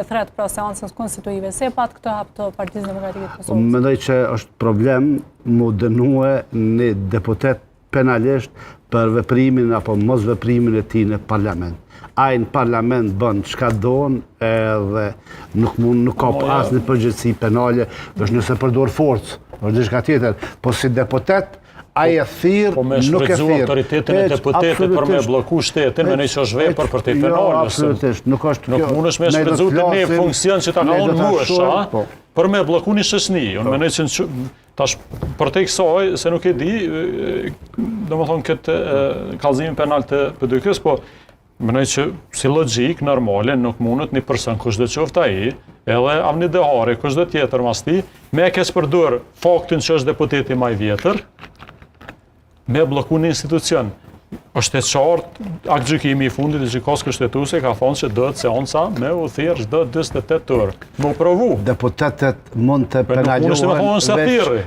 thret pra seancës konstituive. Se pat këtë hap të Partisë Demokratike të Kosovës? Mendoj që është problem mu dënue një deputet penalisht për veprimin apo mos veprimin e tij në parlament. Ai në parlament bën çka don edhe nuk ka asnjë përgjegjësi penale, është nëse përdor forcë, është diçka tjetër, po si deputet ai e thirr, po me nuk e shfrytëzu thirr. autoritetin e deputetit për me blloku shtetin, mendoj që është vepër për te penale. Jo, absolutisht, nuk është kjo. Nuk mundesh me shfrytëzu të një funksion që ta ka unë muesha për me blloku një shoqëni. Unë mendoj që tash për te kësaj se nuk e di, domethënë këtë kallëzimin penal të PD-s, po mendoj që si logjik normale nuk mundet një person kushdo qoftë ai, edhe Avni Dehari kushdo tjetër mas ti, me kes përdor faktin që është deputeti më i vjetër, me blloku një institucion. Është e qartë, aktgjykimi i fundit i gjykatës kushtetuese ka thonë që do të seanca me u thirr çdo 48 orë. Mu provu. Deputetet mund të Nuk mundesh të më thonë se thirrri.